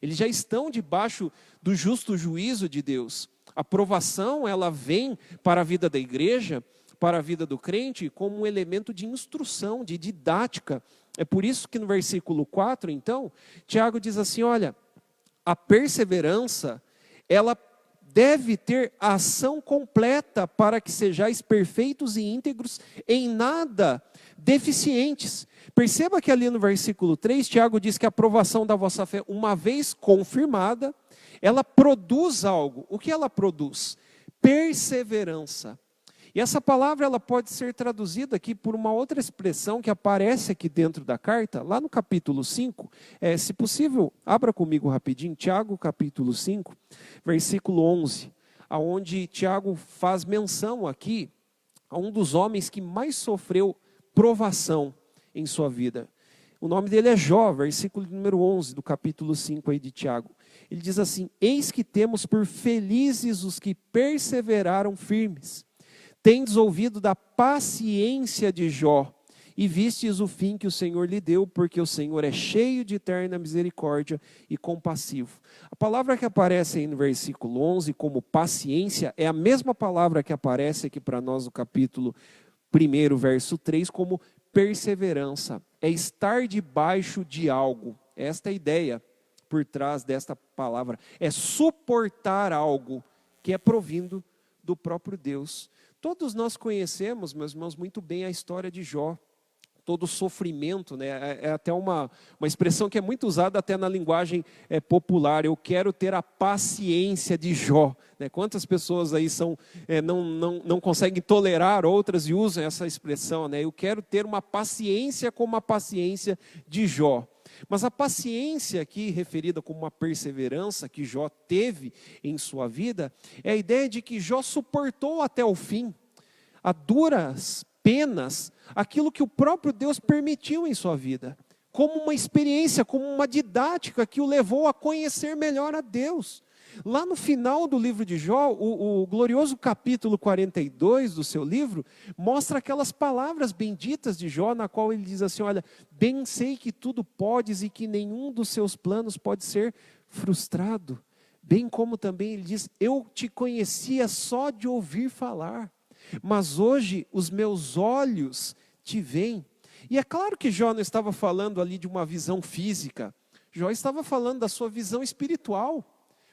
Eles já estão debaixo do justo juízo de Deus. A provação, ela vem para a vida da igreja, para a vida do crente, como um elemento de instrução, de didática. É por isso que no versículo 4, então, Tiago diz assim, olha, a perseverança, ela deve ter a ação completa para que sejais perfeitos e íntegros, em nada deficientes. Perceba que ali no versículo 3, Tiago diz que a aprovação da vossa fé, uma vez confirmada, ela produz algo. O que ela produz? Perseverança. E essa palavra ela pode ser traduzida aqui por uma outra expressão que aparece aqui dentro da carta, lá no capítulo 5. Se possível, abra comigo rapidinho, Tiago capítulo 5, versículo 11, onde Tiago faz menção aqui a um dos homens que mais sofreu provação em sua vida. O nome dele é Jó, versículo número 11 do capítulo 5 aí de Tiago. Ele diz assim: eis que temos por felizes os que perseveraram firmes. Tendes ouvido da paciência de Jó, e vistes o fim que o Senhor lhe deu, porque o Senhor é cheio de eterna misericórdia e compassivo. A palavra que aparece aí no versículo 11 como paciência, é a mesma palavra que aparece aqui para nós no capítulo 1, verso 3, como perseverança. É estar debaixo de algo. Esta é a ideia por trás desta palavra. É suportar algo que é provindo do próprio Deus. Todos nós conhecemos, meus irmãos, muito bem a história de Jó. todo sofrimento, né? É até uma expressão que é muito usada até na linguagem popular. Eu quero ter a paciência de Jó. Né? Quantas pessoas aí não conseguem tolerar outras e usam essa expressão, né? Eu quero ter uma paciência como a paciência de Jó. Mas a paciência aqui, referida como uma perseverança que Jó teve em sua vida, é a ideia de que Jó suportou até o fim, a duras penas, aquilo que o próprio Deus permitiu em sua vida, como uma experiência, como uma didática que o levou a conhecer melhor a Deus. Lá no final do livro de Jó, o glorioso capítulo 42 do seu livro, mostra aquelas palavras benditas de Jó, na qual ele diz assim, olha, bem sei que tudo podes e que nenhum dos seus planos pode ser frustrado. Bem como também ele diz, eu te conhecia só de ouvir falar, mas hoje os meus olhos te veem. E é claro que Jó não estava falando ali de uma visão física, Jó estava falando da sua visão espiritual.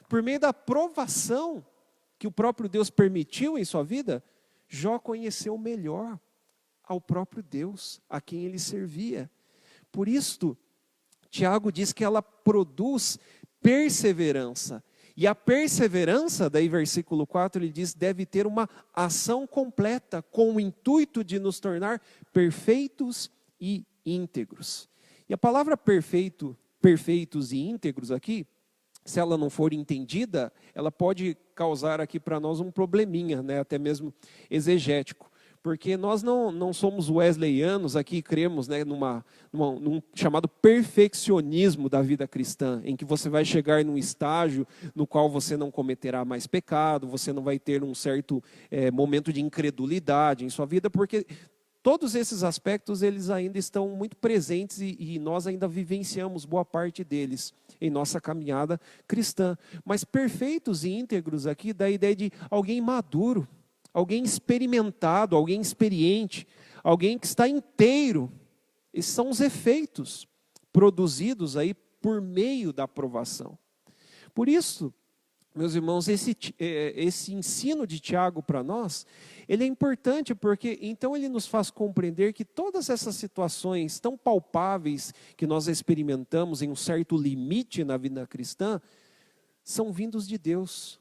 Por meio da provação que o próprio Deus permitiu em sua vida, Jó conheceu melhor ao próprio Deus, a quem ele servia. Por isto, Tiago diz que ela produz perseverança. E a perseverança, daí versículo 4, ele diz, deve ter uma ação completa, com o intuito de nos tornar perfeitos e íntegros. E a palavra perfeitos e íntegros aqui, se ela não for entendida, ela pode causar aqui para nós um probleminha, né? Até mesmo exegético. Porque nós não somos wesleyanos aqui, cremos, né, num chamado perfeccionismo da vida cristã, em que você vai chegar num estágio no qual você não cometerá mais pecado, você não vai ter um certo momento de incredulidade em sua vida, porque todos esses aspectos eles ainda estão muito presentes e nós ainda vivenciamos boa parte deles em nossa caminhada cristã. Mas perfeitos e íntegros aqui dá a ideia de alguém maduro, alguém experimentado, alguém experiente, alguém que está inteiro. Esses são os efeitos produzidos aí por meio da aprovação. Por isso, meus irmãos, esse ensino de Tiago para nós, ele é importante porque então ele nos faz compreender que todas essas situações tão palpáveis que nós experimentamos em um certo limite na vida cristã, são vindos de Deus,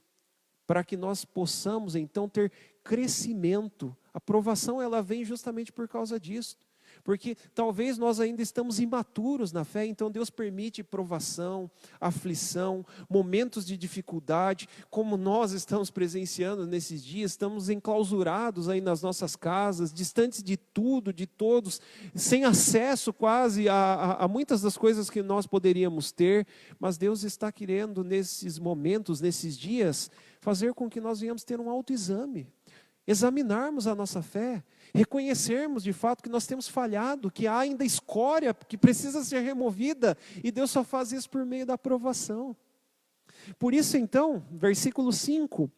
para que nós possamos então ter crescimento. A provação ela vem justamente por causa disso. Porque talvez nós ainda estamos imaturos na fé, então Deus permite provação, aflição, momentos de dificuldade, como nós estamos presenciando nesses dias, estamos enclausurados aí nas nossas casas, distantes de tudo, de todos, sem acesso quase a muitas das coisas que nós poderíamos ter, mas Deus está querendo nesses momentos, nesses dias, fazer com que nós venhamos ter um autoexame, examinarmos a nossa fé, reconhecermos de fato que nós temos falhado, que há ainda escória que precisa ser removida, e Deus só faz isso por meio da aprovação. Por isso então, versículo 5,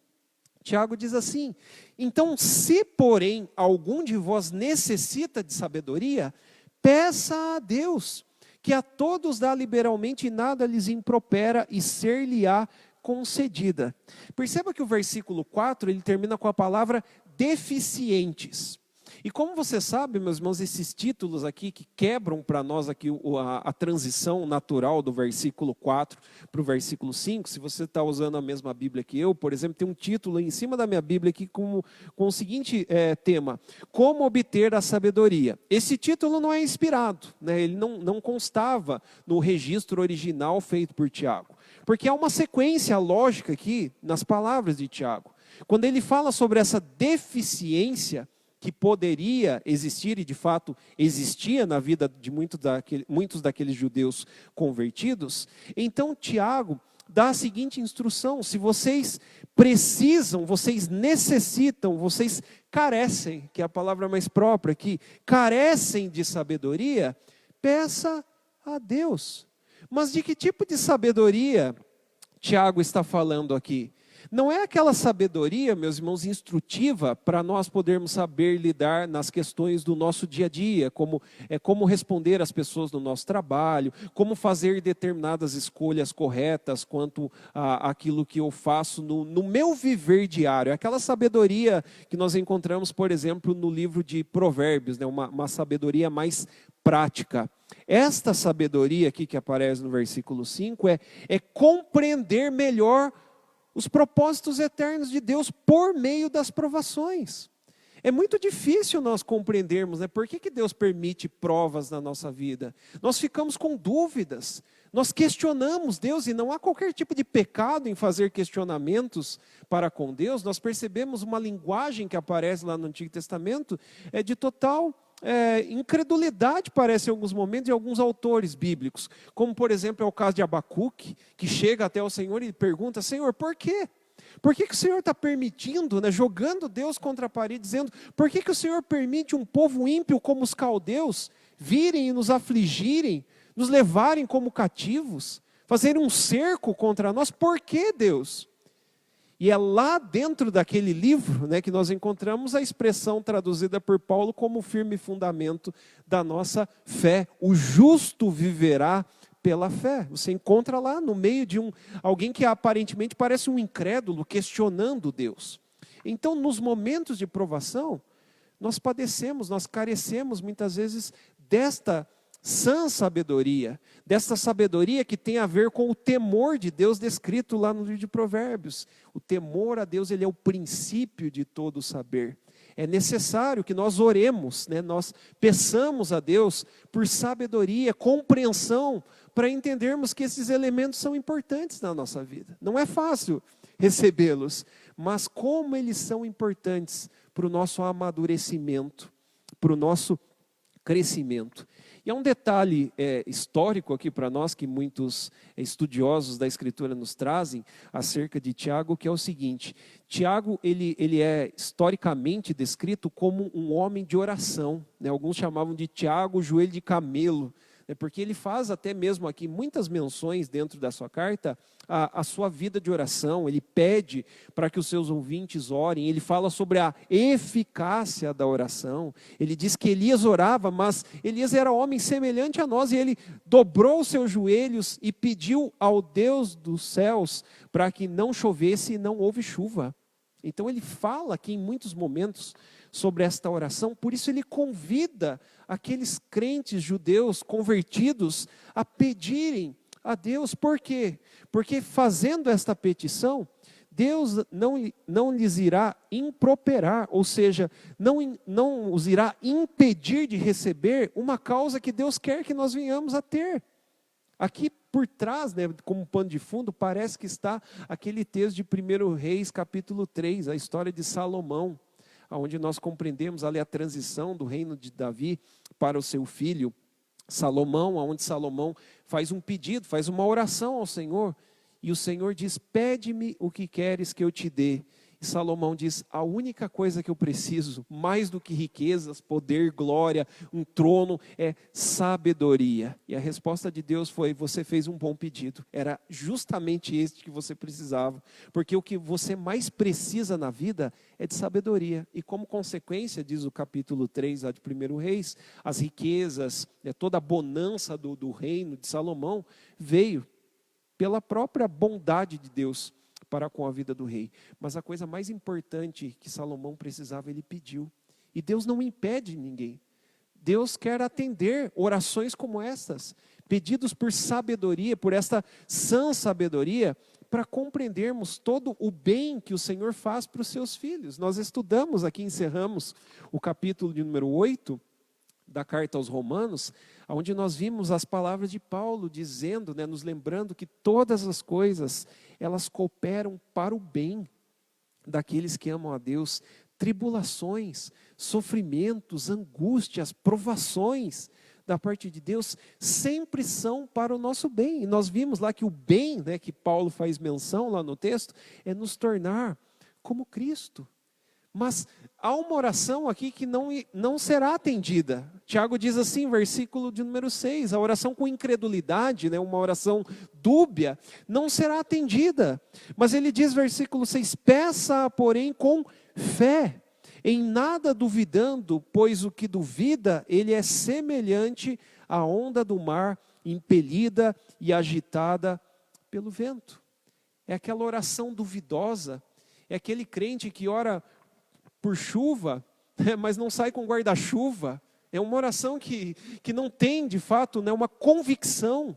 Tiago diz assim, então se porém algum de vós necessita de sabedoria, peça a Deus, que a todos dá liberalmente e nada lhes impropera e ser-lhe-á concedida. Perceba que o versículo 4, ele termina com a palavra deficientes. E como você sabe, meus irmãos, esses títulos aqui que quebram para nós aqui a transição natural do versículo 4 para o versículo 5, se você está usando a mesma Bíblia que eu, por exemplo, tem um título em cima da minha Bíblia aqui com o seguinte tema, como obter a sabedoria. Esse título não é inspirado, né? Ele não constava no registro original feito por Tiago, porque há uma sequência lógica aqui nas palavras de Tiago. Quando ele fala sobre essa deficiência que poderia existir e de fato existia na vida de muitos daqueles judeus convertidos, então Tiago dá a seguinte instrução: se vocês precisam, vocês necessitam, vocês carecem, que é a palavra mais própria aqui, carecem de sabedoria, peça a Deus. Mas de que tipo de sabedoria Tiago está falando aqui? Não é aquela sabedoria, meus irmãos, instrutiva para nós podermos saber lidar nas questões do nosso dia a dia, como responder às pessoas no nosso trabalho, como fazer determinadas escolhas corretas quanto àquilo que eu faço no meu viver diário. É aquela sabedoria que nós encontramos, por exemplo, no livro de Provérbios, né? Uma sabedoria mais prática. Esta sabedoria aqui que aparece no versículo 5 é compreender melhor os propósitos eternos de Deus por meio das provações. É muito difícil nós compreendermos, né? Por que Deus permite provas na nossa vida? Nós ficamos com dúvidas, nós questionamos Deus e não há qualquer tipo de pecado em fazer questionamentos para com Deus. Nós percebemos uma linguagem que aparece lá no Antigo Testamento, de total incredulidade, parece em alguns momentos, de alguns autores bíblicos, como por exemplo é o caso de Abacuque, que chega até o Senhor e pergunta: Senhor, por quê? Por que o Senhor está permitindo, né, jogando Deus contra a parede, dizendo: por que o Senhor permite um povo ímpio como os caldeus virem e nos afligirem, nos levarem como cativos, fazerem um cerco contra nós? Por que, Deus? E é lá dentro daquele livro, né, que nós encontramos a expressão traduzida por Paulo como firme fundamento da nossa fé. O justo viverá pela fé. Você encontra lá no meio de alguém que aparentemente parece um incrédulo, questionando Deus. Então, nos momentos de provação, nós padecemos, nós carecemos muitas vezes desta sã sabedoria, desta sabedoria que tem a ver com o temor de Deus descrito lá no livro de Provérbios. O temor a Deus, ele é o princípio de todo o saber. É necessário que nós oremos, né? Nós peçamos a Deus por sabedoria, compreensão, para entendermos que esses elementos são importantes na nossa vida. Não é fácil recebê-los, mas como eles são importantes para o nosso amadurecimento, para o nosso crescimento. E há um detalhe histórico aqui para nós, que muitos estudiosos da Escritura nos trazem, acerca de Tiago, que é o seguinte: Tiago, ele é historicamente descrito como um homem de oração, né? Alguns chamavam de Tiago, joelho de camelo, né? Porque ele faz até mesmo aqui muitas menções dentro da sua carta a sua vida de oração. Ele pede para que os seus ouvintes orem, ele fala sobre a eficácia da oração. Ele diz que Elias orava, mas Elias era homem semelhante a nós, e ele dobrou os seus joelhos e pediu ao Deus dos céus para que não chovesse e não houve chuva. Então ele fala aqui em muitos momentos sobre esta oração. Por isso ele convida aqueles crentes judeus convertidos a pedirem a Deus. Por quê? Porque fazendo esta petição, Deus não lhes irá improperar, ou seja, não os irá impedir de receber uma causa que Deus quer que nós venhamos a ter. Aqui por trás, né, como pano de fundo, parece que está aquele texto de 1 Reis, capítulo 3, a história de Salomão, onde nós compreendemos ali a transição do reino de Davi para o seu filho Salomão, onde Salomão faz um pedido, faz uma oração ao Senhor, e o Senhor diz: pede-me o que queres que eu te dê. E Salomão diz: a única coisa que eu preciso, mais do que riquezas, poder, glória, um trono, é sabedoria. E a resposta de Deus foi: você fez um bom pedido. Era justamente este que você precisava. Porque o que você mais precisa na vida é de sabedoria. E como consequência, diz o capítulo 3 lá de 1 Reis, as riquezas, toda a bonança do reino de Salomão veio pela própria bondade de Deus para com a vida do rei. Mas a coisa mais importante que Salomão precisava, ele pediu. E Deus não impede ninguém. Deus quer atender orações como estas, pedidos por sabedoria, por esta sã sabedoria, para compreendermos todo o bem que o Senhor faz para os seus filhos. Nós estudamos aqui, encerramos o capítulo de número 8, da carta aos Romanos, onde nós vimos as palavras de Paulo dizendo, né, nos lembrando que todas as coisas, elas cooperam para o bem daqueles que amam a Deus. Tribulações, sofrimentos, angústias, provações da parte de Deus sempre são para o nosso bem. E nós vimos lá que o bem, né, que Paulo faz menção lá no texto, é nos tornar como Cristo. Mas há uma oração aqui que não será atendida. Tiago diz assim, versículo de número 6, a oração com incredulidade, né, uma oração dúbia, não será atendida. Mas ele diz, versículo 6, peça, porém, com fé, em nada duvidando, pois o que duvida, ele é semelhante à onda do mar, impelida e agitada pelo vento. É aquela oração duvidosa, é aquele crente que ora por chuva, mas não sai com guarda-chuva. É uma oração que não tem, de fato, né, uma convicção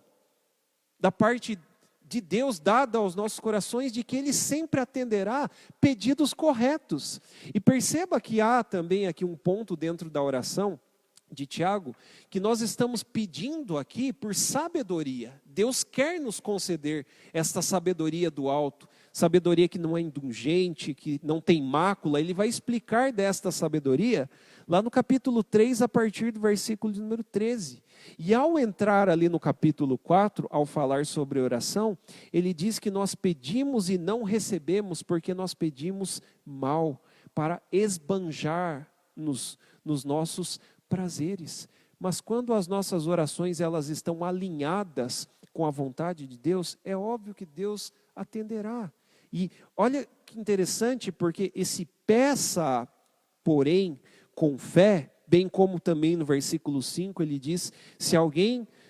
da parte de Deus dada aos nossos corações de que Ele sempre atenderá pedidos corretos. E perceba que há também aqui um ponto dentro da oração de Tiago, que nós estamos pedindo aqui por sabedoria. Deus quer nos conceder esta sabedoria do alto, sabedoria que não é indulgente, que não tem mácula. Ele vai explicar desta sabedoria lá no capítulo 3, a partir do versículo de número 13. E ao entrar ali no capítulo 4, ao falar sobre oração, ele diz que nós pedimos e não recebemos porque nós pedimos mal, para esbanjar nos nossos prazeres. Mas quando as nossas orações elas estão alinhadas com a vontade de Deus, é óbvio que Deus atenderá. E olha que interessante, porque esse peça, porém, com fé, bem como também no versículo 5 ele diz,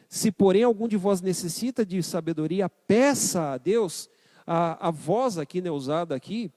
se porém algum de vós necessita de sabedoria, peça a Deus. A voz aqui, né, usada aqui,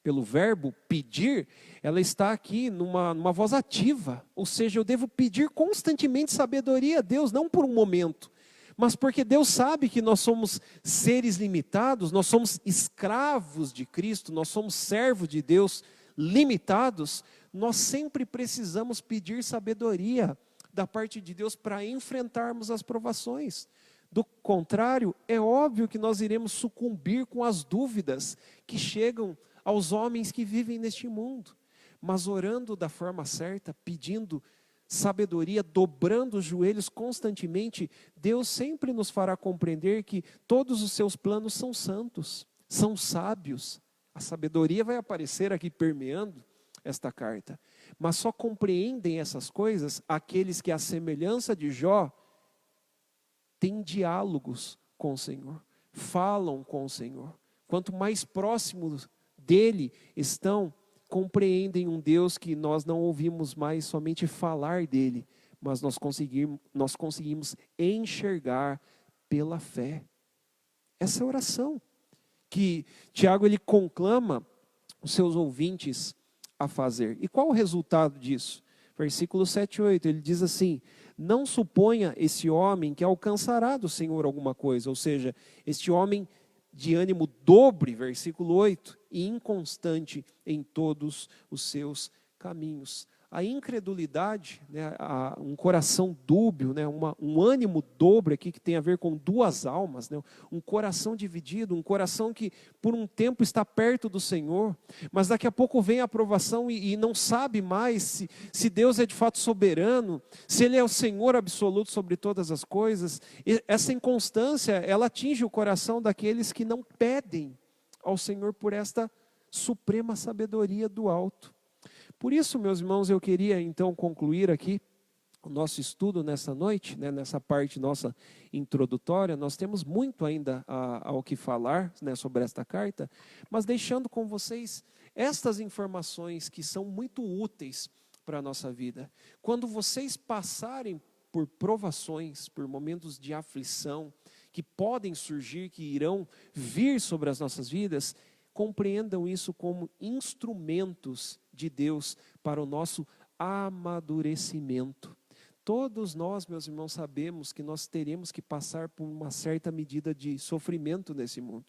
pelo verbo pedir, ela está aqui numa voz ativa, ou seja, eu devo pedir constantemente sabedoria a Deus, não por um momento, mas porque Deus sabe que nós somos seres limitados, nós somos escravos de Cristo, nós somos servos de Deus limitados, nós sempre precisamos pedir sabedoria da parte de Deus para enfrentarmos as provações. Do contrário, é óbvio que nós iremos sucumbir com as dúvidas que chegam aos homens que vivem neste mundo, mas orando da forma certa, pedindo sabedoria, dobrando os joelhos constantemente, Deus sempre nos fará compreender que todos os seus planos são santos, são sábios. A sabedoria vai aparecer aqui permeando esta carta, mas só compreendem essas coisas aqueles que, à semelhança de Jó, têm diálogos com o Senhor, falam com o Senhor. Quanto mais próximos dele estão, compreendem um Deus que nós não ouvimos mais somente falar dele, mas nós conseguimos enxergar pela fé. Essa é a oração que Tiago ele conclama os seus ouvintes a fazer. E qual o resultado disso? Versículo 7 e 8, ele diz assim, não suponha esse homem que alcançará do Senhor alguma coisa, ou seja, este homem de ânimo dobre, versículo 8, e inconstante em todos os seus caminhos. A incredulidade, né, um coração dúbio, né, um ânimo dobre aqui que tem a ver com duas almas, né, um coração dividido, um coração que por um tempo está perto do Senhor, mas daqui a pouco vem a aprovação e não sabe mais se Deus é de fato soberano, se Ele é o Senhor absoluto sobre todas as coisas. E essa inconstância, ela atinge o coração daqueles que não pedem ao Senhor por esta suprema sabedoria do alto. Por isso, meus irmãos, eu queria então concluir aqui o nosso estudo nessa noite, né, nessa parte nossa introdutória. Nós temos muito ainda ao que falar, né, sobre esta carta, mas deixando com vocês estas informações que são muito úteis para a nossa vida. Quando vocês passarem por provações, por momentos de aflição, que podem surgir, que irão vir sobre as nossas vidas, compreendam isso como instrumentos de Deus para o nosso amadurecimento. Todos nós, meus irmãos, sabemos que nós teremos que passar por uma certa medida de sofrimento nesse mundo.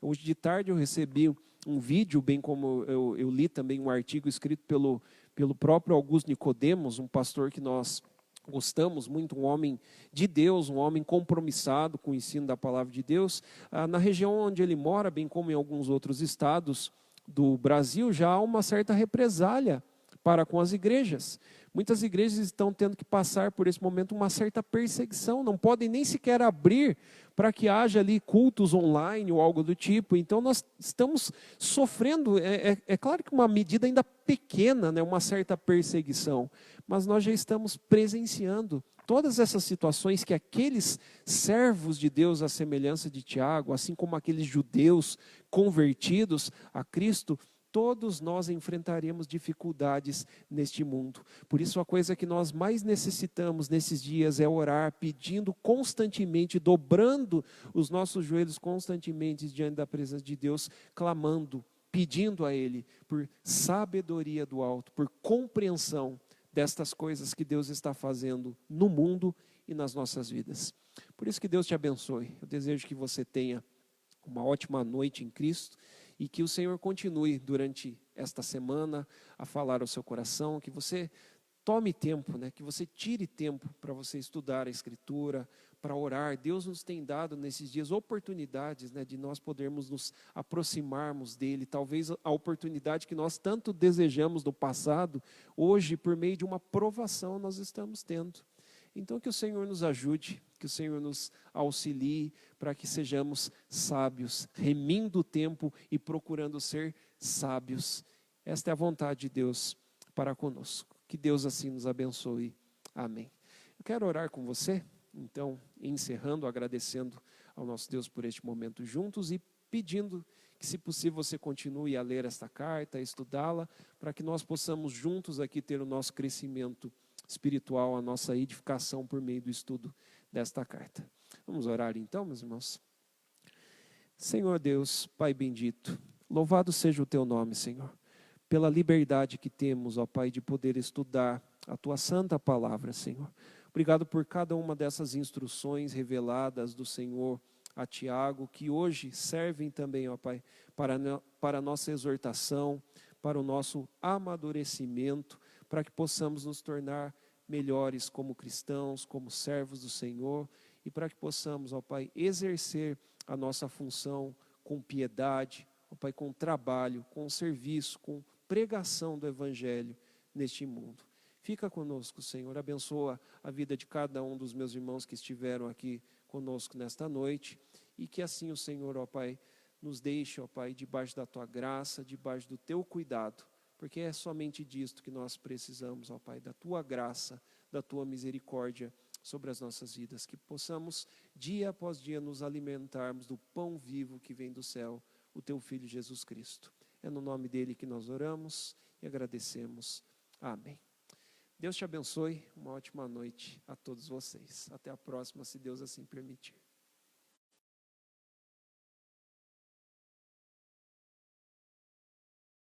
Hoje de tarde eu recebi um vídeo, bem como eu li também um artigo escrito pelo próprio Augusto Nicodemos, um pastor que nós gostamos muito, um homem de Deus, um homem compromissado com o ensino da palavra de Deus. Na região onde ele mora, bem como em alguns outros estados do Brasil, já há uma certa represália para com as igrejas. Muitas igrejas estão tendo que passar por esse momento uma certa perseguição, não podem nem sequer abrir para que haja ali cultos online ou algo do tipo. Então nós estamos sofrendo, é claro que uma medida ainda pequena, né, uma certa perseguição, mas nós já estamos presenciando todas essas situações que aqueles servos de Deus, à semelhança de Tiago, assim como aqueles judeus convertidos a Cristo, todos nós enfrentaremos dificuldades neste mundo. Por isso, a coisa que nós mais necessitamos nesses dias é orar, pedindo constantemente, dobrando os nossos joelhos constantemente diante da presença de Deus, clamando, pedindo a Ele por sabedoria do alto, por compreensão destas coisas que Deus está fazendo no mundo e nas nossas vidas. Por isso que Deus te abençoe. Eu desejo que você tenha uma ótima noite em Cristo e que o Senhor continue durante esta semana a falar ao seu coração, que você tome tempo, né? Que você tire tempo para você estudar a Escritura, para orar. Deus nos tem dado nesses dias oportunidades, né, de nós podermos nos aproximarmos dEle. Talvez a oportunidade que nós tanto desejamos no passado, hoje, por meio de uma provação, nós estamos tendo. Então que o Senhor nos ajude, que o Senhor nos auxilie para que sejamos sábios, remindo o tempo e procurando ser sábios. Esta é a vontade de Deus para conosco. Que Deus assim nos abençoe. Amém. Eu quero orar com você, então, encerrando, agradecendo ao nosso Deus por este momento juntos e pedindo que, se possível, você continue a ler esta carta, a estudá-la, para que nós possamos juntos aqui ter o nosso crescimento espiritual, a nossa edificação por meio do estudo desta carta. Vamos orar então, meus irmãos? Senhor Deus, Pai bendito, louvado seja o teu nome, Senhor, pela liberdade que temos, ó Pai, de poder estudar a tua santa palavra, Senhor. Obrigado por cada uma dessas instruções reveladas do Senhor a Tiago, que hoje servem também, ó Pai, para a nossa exortação, para o nosso amadurecimento, para que possamos nos tornar melhores como cristãos, como servos do Senhor, e para que possamos, ó Pai, exercer a nossa função com piedade, ó Pai, com trabalho, com serviço, com pregação do Evangelho neste mundo. Fica conosco, Senhor, abençoa a vida de cada um dos meus irmãos que estiveram aqui conosco nesta noite, e que assim o Senhor, ó Pai, nos deixe, ó Pai, debaixo da Tua graça, debaixo do Teu cuidado, porque é somente disto que nós precisamos, ó Pai, da Tua graça, da Tua misericórdia sobre as nossas vidas, que possamos dia após dia nos alimentarmos do pão vivo que vem do céu, o Teu Filho Jesus Cristo. É no nome dEle que nós oramos e agradecemos. Amém. Deus te abençoe, uma ótima noite a todos vocês. Até a próxima, se Deus assim permitir.